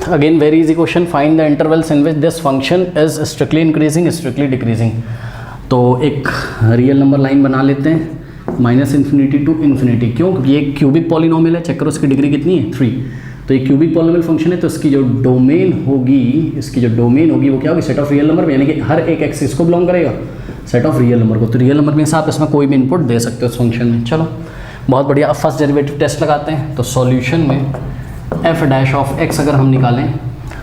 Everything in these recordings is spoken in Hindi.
Again very easy question, find the intervals in which this function is strictly increasing strictly decreasing. तो एक रियल नंबर लाइन बना लेते हैं माइनस इन्फिनिटी टू इन्फिनिटी। क्यों? क्योंकि ये क्यूबिक पॉलिनोमियल है, चेक करो इसकी डिग्री कितनी है 3। तो ये क्यूबिक पॉलिनोमियल फंक्शन है, तो इसकी जो डोमेन होगी वो क्या होगी? सेट ऑफ रियल नंबर में, यानी कि हर एक एक्सिस को बिलोंग करेगा सेट ऑफ रियल नंबर को। तो रियल नंबर में से आप इसमें कोई भी इनपुट दे सकते हो इस फंक्शन में। चलो बहुत बढ़िया। अब फर्स्ट डेरिवेटिव टेस्ट लगाते हैं। तो सॉल्यूशन में एफ डैश ऑफ एक्स अगर हम निकालें,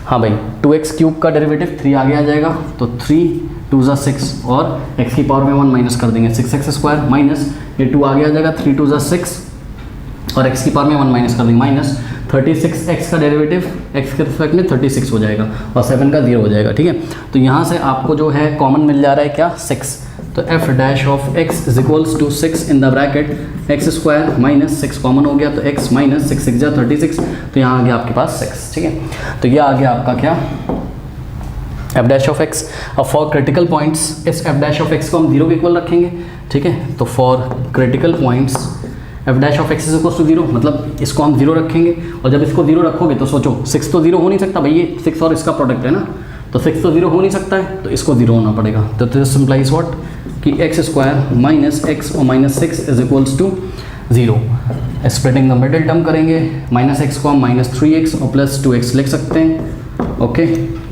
हाँ भाई 2x क्यूब का डेरिवेटिव 3 आगे आ जाएगा, तो 3 2 ज़ा 6 और x की पावर में 1 माइनस कर देंगे, 6x स्क्वायर माइनस ये 2 आगे आ जाएगा, 3 2 ज़ा 6 और x की पावर में 1 माइनस कर देंगे, माइनस 36x का डेरिवेटिव x के रिस्पेक्ट में 36 हो जाएगा और 7 का 0 हो जाएगा। ठीक है, तो यहाँ से आपको जो है कॉमन मिल जा रहा है क्या? 6। तो f dash of x is equals to 6 in the bracket x square minus 6 common हो गया, तो x माइनस 6 6 जा 36, तो यहाँ आ गया आपके पास 6। ठीक है, तो ये आ गया आपका क्या? f dash of x। अब फॉर क्रिटिकल पॉइंट्स इस f डैश ऑफ x को हम 0 के इक्वल रखेंगे। ठीक है, तो for critical points f dash of x is equal to 0, मतलब इसको हम 0 रखेंगे। और जब इसको 0 रखोगे तो सोचो 6 तो 0 हो नहीं सकता भाई, ये 6 और इसका प्रोडक्ट है ना, तो 6 तो 0 हो नहीं सकता है, तो इसको 0 होना पड़ेगा। तो दिस सिंप्लाइज व्हाट कि x स्क्वायर माइनस x और minus 6 is equals to 0। Splitting the middle term करेंगे, माइनस x को हम माइनस 3x और प्लस 2x लिख सकते हैं। ओके,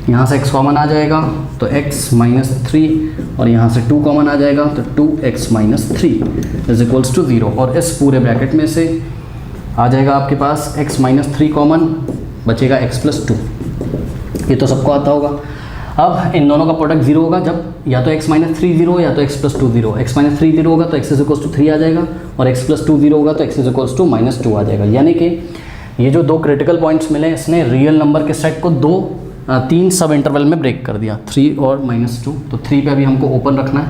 यहाँ से x कॉमन आ जाएगा तो x माइनस 3 और यहाँ से 2 कॉमन आ जाएगा तो 2x minus 3 is equals to 0। और इस पूरे ब्रैकेट में से आ जाएगा आपके पास x माइनस 3 कॉमन, बचेगा x प्लस 2। ये तो सबको आता होगा। अब इन दोनों का प्रोडक्ट 0 होगा जब या तो x माइनस 3 0 या तो x प्लस 2 0। x माइनस 3 0 होगा तो x इज इक्वल्स टू 3 आ जाएगा और x प्लस 2 0 होगा तो x is equals to minus 2 आ जाएगा। यानी कि ये जो दो क्रिटिकल पॉइंट्स मिले, इसने रियल नंबर के सेट को 3 सब इंटरवल में ब्रेक कर दिया, 3 और माइनस 2। तो 3 पे अभी हमको ओपन रखना है,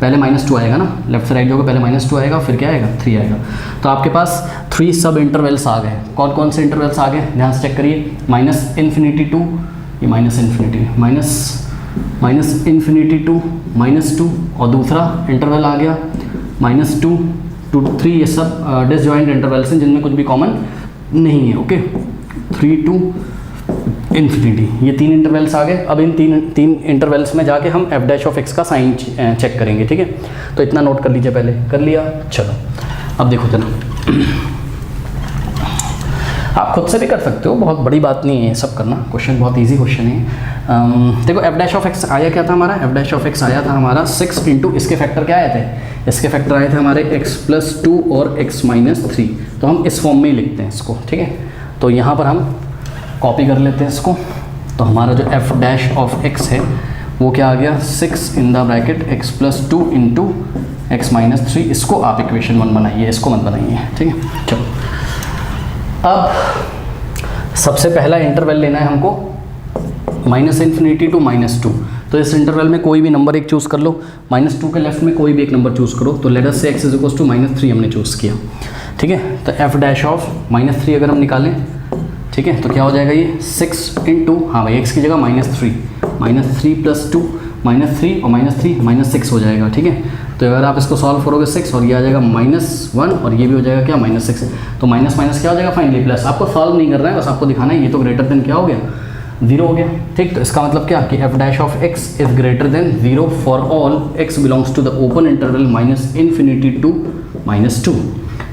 पहले माइनस 2 आएगा ना, लेफ्ट से राइट जो होगा पहले माइनस 2 आएगा फिर क्या आएगा 3 आएगा। तो आपके पास 3 सब इंटरवल्स आ गए। कौन कौन से इंटरवल्स आ गए ध्यान से चेक करिए। माइनस इन्फिनिटी टू, ये minus infinity minus infinity to minus 2, और दूसरा इंटरवल आ गया माइनस 2 टू 3। ये सब डिसजॉइंट इंटरवल्स हैं जिनमें कुछ भी कॉमन नहीं है। ओके, 3 टू इन्फिनिटी, ये 3 इंटरवल्स आ गए। अब इन तीन इंटरवल्स में जाके हम f डैश ऑफ x का साइन चेक करेंगे। ठीक है, तो इतना नोट कर लीजिए, पहले कर लिया। चलो अब देखो जना, आप खुद से भी कर सकते हो, बहुत बड़ी बात नहीं है सब करना। क्वेश्चन बहुत इजी क्वेश्चन है। देखो f डैश ऑफ x आया क्या था हमारा? f डैश ऑफ x आया था हमारा 6 इंटू इसके फैक्टर क्या आए थे? इसके फैक्टर आए थे हमारे x प्लस 2 और x माइनस 3। तो हम इस फॉर्म में ही लिखते हैं इसको। ठीक है, तो यहाँ पर हम कॉपी कर लेते हैं इसको। तो हमारा जो f डैश ऑफ x है वो क्या आ गया? 6 in the bracket x plus 2 into x minus 3। इसको आप इक्वेशन 1 बनाइए, इसको मत बनाइए। ठीक है, चलो अब सबसे पहला इंटरवल लेना है हमको माइनस इन्फिनिटी टू माइनस 2। तो इस इंटरवल में कोई भी नंबर एक चूज़ कर लो, माइनस 2 के लेफ्ट में कोई भी एक नंबर चूज़ करो। तो late us say x is equals to minus 3 हमने चूज़ किया। ठीक है, तो f डैश ऑफ माइनस 3 अगर हम निकालें, ठीक है, तो क्या हो जाएगा ये 6 इंटू, हाँ भाई x की जगह माइनस 3 प्लस 2 माइनस 3 और माइनस 3 माइनस 6 हो जाएगा। ठीक है, तो अगर आप इसको सॉल्व करोगे 6 और ये आ जाएगा -1 और ये भी हो जाएगा क्या -6। तो माइनस माइनस क्या हो जाएगा फाइनली प्लस। आपको सॉल्व नहीं करना है, बस आपको दिखाना है ये तो ग्रेटर देन क्या हो गया 0 हो गया। ठीक, तो इसका मतलब क्या कि f dash of x is greater than 0 for all x belongs to the open interval minus infinity to minus 2।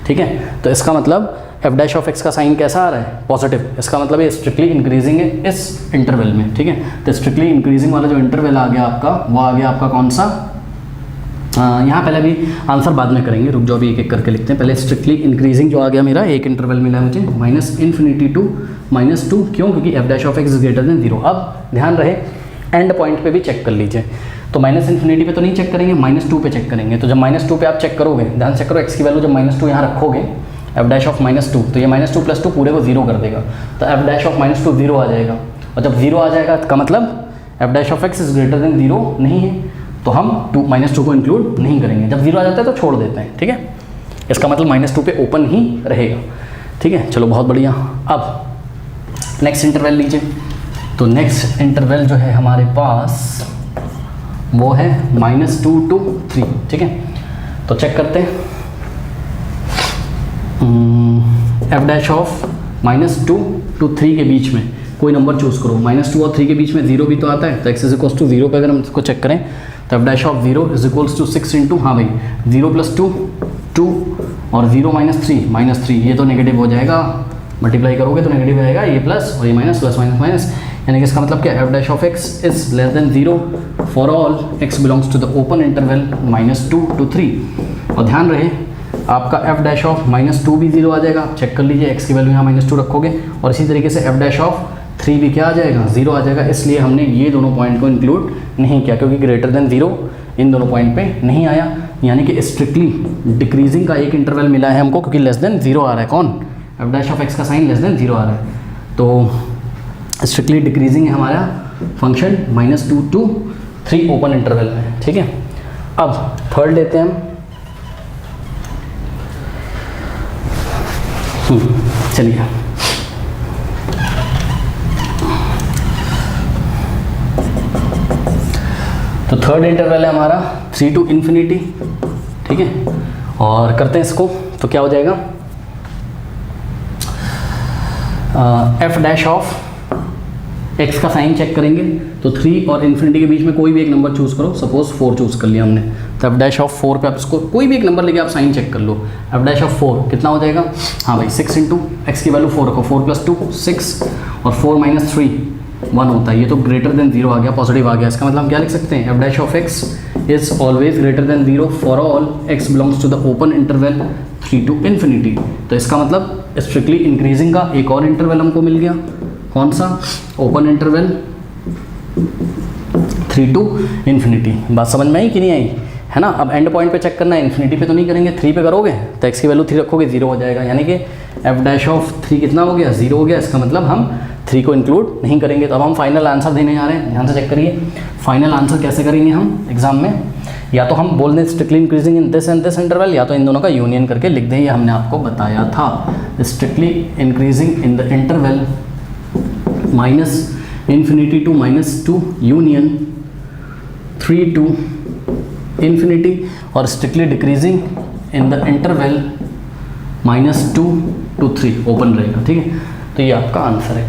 ठीक है, तो इसका मतलब f डैश ऑफ x का साइन कैसा आ रहा है? पॉजिटिव। इसका मतलब ये स्ट्रिक्टली इंक्रीजिंग है इस इंटरवल में। ठीक है, तो स्ट्रिक्टली इंक्रीजिंग वाला जो इंटरवल आ गया आपका, वो आ गया आपका कौन सा? यहाँ पहले भी आंसर बाद में करेंगे, रुक जाओ, अभी एक एक करके लिखते हैं। पहले स्ट्रिक्टली इंक्रीजिंग जो आ गया मेरा, एक इंटरवल मिला है मुझे माइनस इन्फिनिटी टू माइनस 2। क्यों? क्योंकि f dash of x is greater than 0। अब ध्यान रहे एंड पॉइंट पे भी चेक कर लीजिए। तो माइनस इन्फिनिटी पे तो नहीं चेक करेंगे, -2 पे चेक करेंगे। तो जब -2 पे आप चेक करोगे, ध्यान चेक करो, x की वैल्यू जब -2 यहाँ रखोगे f डैश ऑफ -2, तो ये -2 प्लस 2 पूरे को 0 कर देगा। तो f डैश ऑफ -2 0 आ जाएगा, और जब 0 आ जाएगा का मतलब f dash of x is greater than 0 नहीं है, तो हम -2 को इंक्लूड नहीं करेंगे। जब 0 आ जाता है तो छोड़ देते हैं। ठीक है, इसका मतलब -2 पे ओपन ही रहेगा। ठीक है, चलो बहुत बढ़िया। अब नेक्स्ट इंटरवल लीजिए। तो नेक्स्ट इंटरवल जो है हमारे पास वो है -2 टू 3। ठीक है, तो चेक करते हैं। f डैश ऑफ -2 टू 3 के बीच में कोई नंबर चूज़ करो, -2 और 3 के बीच में 0 भी तो आता है, तो x इज इक्वल्स टू 0 पे अगर हम इसको चेक करें तो f dash of 0 is equals to 6 into, हाँ भाई 0 + 2 2 और 0 - 3 ये तो नेगेटिव हो जाएगा, मल्टीप्लाई करोगे तो नेगेटिव आएगा, ये प्लस और ये माइनस, प्लस माइनस माइनस, यानी कि इसका मतलब क्या, f dash of x is less than 0 for all x belongs to the open interval -2 to 3। और ध्यान रहे आपका f डैश ऑफ -2 भी 0 आ जाएगा, आप चेक कर लीजिए, x की वैल्यू यहाँ -2 रखोगे, और इसी तरीके से f डैश ऑफ 3 भी क्या आ जाएगा, 0 आ जाएगा। इसलिए हमने ये दोनों पॉइंट को इंक्लूड नहीं किया, क्योंकि ग्रेटर देन 0 इन दोनों पॉइंट पे नहीं आया, यानी कि स्ट्रिक्टली डिक्रीजिंग का एक इंटरवल मिला है हमको, क्योंकि लेस देन 0 आ रहा है। कौन, f डैश ऑफ x का साइन लेस देन 0 आ रहा है, तो स्ट्रिक्टली डिक्रीजिंग है हमारा फंक्शन -2 to 3 ओपन इंटरवल में, ठीक है। अब थर्ड लेते हैं हम, चलिए तो थर्ड इंटरवल है हमारा 3 to ∞, ठीक है, और करते हैं इसको, तो क्या हो जाएगा, f डैश ऑफ x का साइन चेक करेंगे तो 3 और ∞ के बीच में कोई भी एक नंबर चूज़ करो, सपोज 4 चूज़ कर लिया हमने, तो f डैश ऑफ 4 पे आप इसको कोई भी एक नंबर लेके आप साइन चेक कर लो, f डैश ऑफ 4 कितना हो जाएगा, हाँ भाई 6 इंटू x की वैल्यू 4 रखो, 4 + 2 6 और 4 - 3 1 होता है, ये तो ग्रेटर देन 0 आ गया, पॉजिटिव आ गया। इसका मतलब हम क्या लिख सकते हैं, f dash of x is always greater than 0 for all x belongs to the open interval 3 to ∞। तो इसका मतलब स्ट्रिक्टली इंक्रीजिंग का एक और इंटरवल हमको मिल गया, कौन सा, ओपन इंटरवल 3 to ∞। बात समझ में आई कि नहीं आई, है ना। अब एंड पॉइंट पे चेक करना है, ∞ पे तो नहीं करेंगे, 3 पे करोगे तो x की वैल्यू 3 रखोगे 0 हो जाएगा, यानी कि f डैश ऑफ 3 कितना हो गया, 0 हो गया। इसका मतलब हम 3 को इंक्लूड नहीं करेंगे। तो अब हम फाइनल आंसर देने जा रहे हैं, ध्यान से चेक करिए। फाइनल आंसर कैसे करेंगे हम एग्जाम में, या तो हम बोल दें strictly increasing in this and this interval, या तो इन दोनों का यूनियन करके लिख दें, ये हमने आपको बताया था। Strictly increasing in the interval -∞ to -2 union 3 to ∞, और strictly decreasing in the interval -2 to 3 open रहेगा, ठीक है। तो ये आपका आंसर है।